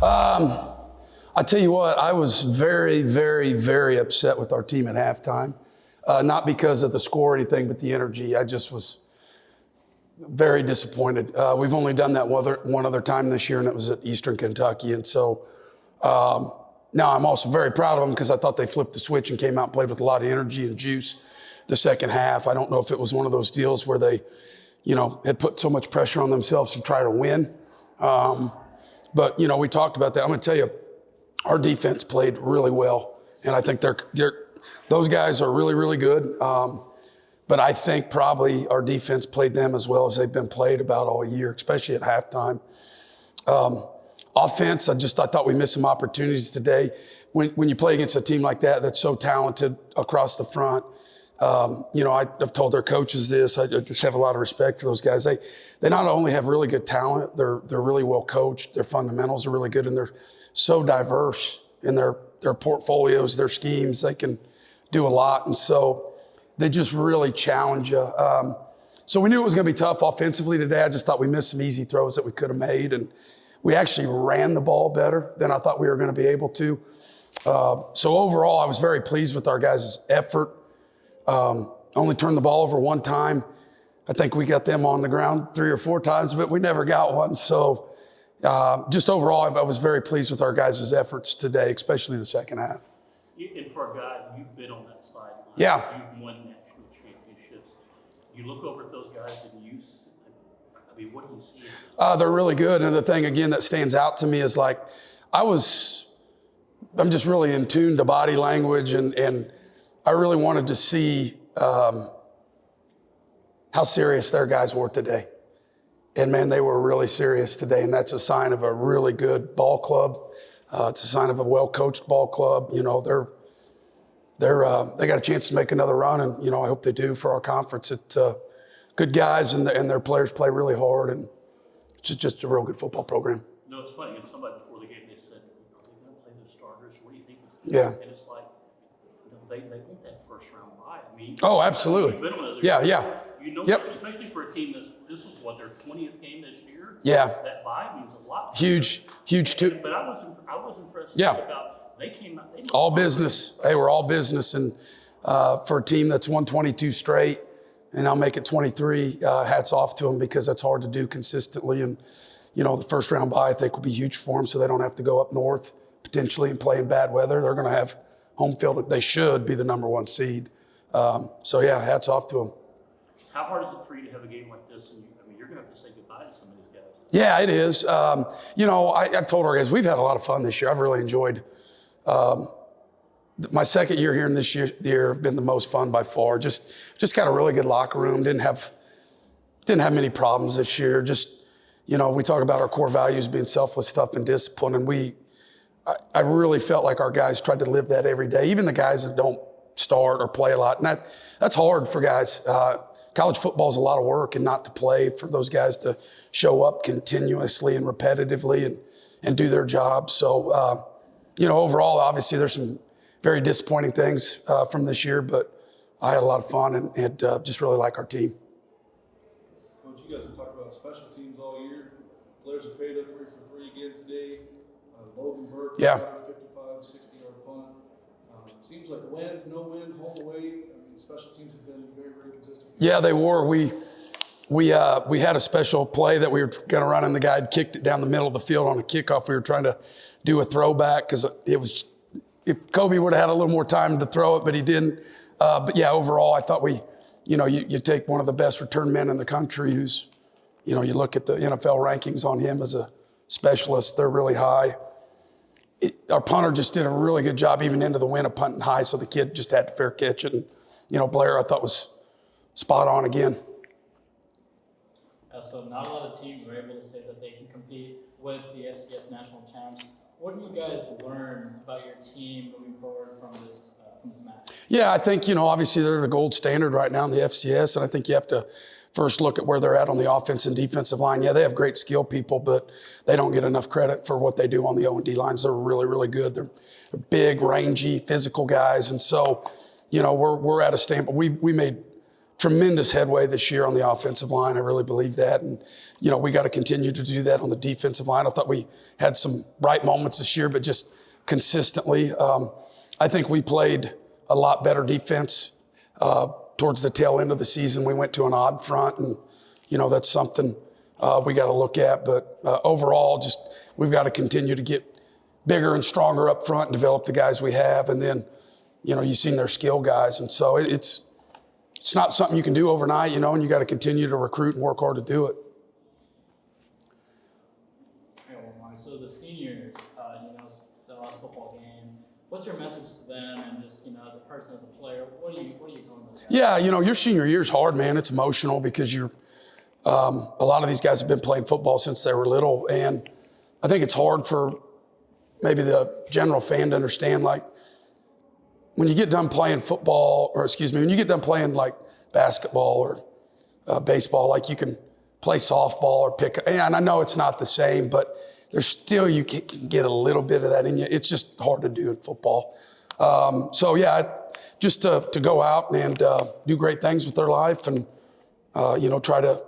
I tell you what, I was very, very, very upset with our team at halftime. Not because of the score or anything, but the energy. I just was very disappointed. We've only done that one other time this year, and it was at Eastern Kentucky. And so now I'm also very proud of them because I thought they flipped the switch and came out and played with a lot of energy and juice the second half. I don't know if it was one of those deals where they, had put so much pressure on themselves to try to win. But, we talked about that. I'm going to tell you, our defense played really well. And I think those guys are really, really good. But I think probably our defense played them as well as they've been played about all year, especially at halftime. Offense, I thought we missed some opportunities today. When you play against a team like that that's so talented across the front, I've told their coaches this. I just have a lot of respect for those guys. They not only have really good talent, they're really well coached. Their fundamentals are really good, and they're so diverse in their portfolios, their schemes. They can do a lot, and so they just really challenge you. So we knew it was going to be tough offensively today. I just thought we missed some easy throws that we could have made, and we actually ran the ball better than I thought we were going to be able to. So overall, I was very pleased with our guys' effort. Only turned the ball over one time. I think we got them on the ground 3 or 4 times, but we never got one. So just overall, I was very pleased with our guys' efforts today, especially the second half. And for a guy, you've been on that sideline. Yeah. You've won national championships. You look over at those guys and what do you see? They're really good. And the thing, again, that stands out to me is I'm just really in tune to body language, and I really wanted to see how serious their guys were today. And man, they were really serious today, and that's a sign of a really good ball club. It's a sign of a well-coached ball club. They got a chance to make another run, and I hope they do for our conference. It's good guys, and their players play really hard, and it's just a real good football program. It's funny. And somebody before the game, they said, "Are they going to play their starters? What do you think?" Yeah. And it's like, they want that first round bye. Oh, absolutely. Yeah. Yep. Especially for a team this is their 20th game this year. Yeah. That bye means a lot. Huge too. But I was impressed. Yeah. About they came out. They all business. They were all business, and for a team that's won 22 straight, and I'll make it 23. Hats off to them because that's hard to do consistently. And the first round bye I think will be huge for them, so they don't have to go up north potentially and play in bad weather. They're going to have home field. They should be the number 1 seed. Hats off to them. How hard is it for you to have a game like this? And you're going to have to say goodbye to some of these guys. Yeah, it is. I've told our guys we've had a lot of fun this year. I've really enjoyed. My second year here, and this year have been the most fun by far. Just got a really good locker room. Didn't have many problems this year. We talk about our core values being selfless, tough, and discipline, and I really felt like our guys tried to live that every day. Even the guys that don't start or play a lot, and that's hard for guys. College football is a lot of work, and not to play, for those guys to show up continuously and repetitively and do their job. So, overall, obviously there's some very disappointing things from this year, but I had a lot of fun and just really like our team. Coach, you guys have talked about special teams all year. Players are paid up 3 for 3 again today. Logan Burke, 55, 60-yard punt. Seems like win, no win, home away. Special teams have been very, very consistent. Yeah, they were. We had a special play that we were going to run, and the guy had kicked it down the middle of the field on a kickoff. We were trying to do a throwback because if Kobe would have had a little more time to throw it, but he didn't. But yeah, overall, I thought you take one of the best return men in the country who's, you look at the NFL rankings on him as a specialist, they're really high. Our punter just did a really good job even into the wind of punting high, so the kid just had to fair catch it. And, Blair, I thought was spot on again. So not a lot of teams were able to say that they can compete with the FCS national champs. What do you guys learn about your team moving forward from this match? Yeah, I think, obviously they're the gold standard right now in the FCS, and I think you have to first look at where they're at on the offense and defensive line. Yeah, they have great skill people, but they don't get enough credit for what they do on the O&D lines. They're really, really good. They're big, rangy, physical guys, and so, we're at a stand. But we made tremendous headway this year on the offensive line. I really believe that. And, we got to continue to do that on the defensive line. I thought we had some bright moments this year, but just consistently. I think we played a lot better defense towards the tail end of the season. We went to an odd front, and, that's something we got to look at. But overall, just we've got to continue to get bigger and stronger up front and develop the guys we have. And then, you've seen their skill guys. And so it's not something you can do overnight, and you got to continue to recruit and work hard to do it. So the seniors, the last football game, what's your message to them? And just, as a person, as a player, what are you telling those guys? Yeah, your senior year is hard, man. It's emotional because a lot of these guys have been playing football since they were little. And I think it's hard for maybe the general fan to understand, like, when you get done playing when you get done playing like basketball or baseball, like you can play softball or and I know it's not the same, but there's still, you can get a little bit of that in you. It's just hard to do in football. So yeah, just to go out and do great things with their life and, try to,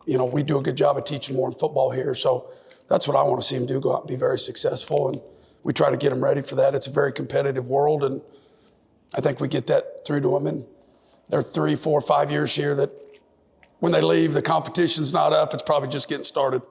we do a good job of teaching more in football here. So that's what I want to see them do, go out and be very successful. And we try to get them ready for that. It's a very competitive world. And I think we get that through to them. And they're 3, 4, 5 years here that when they leave, the competition's not up. It's probably just getting started.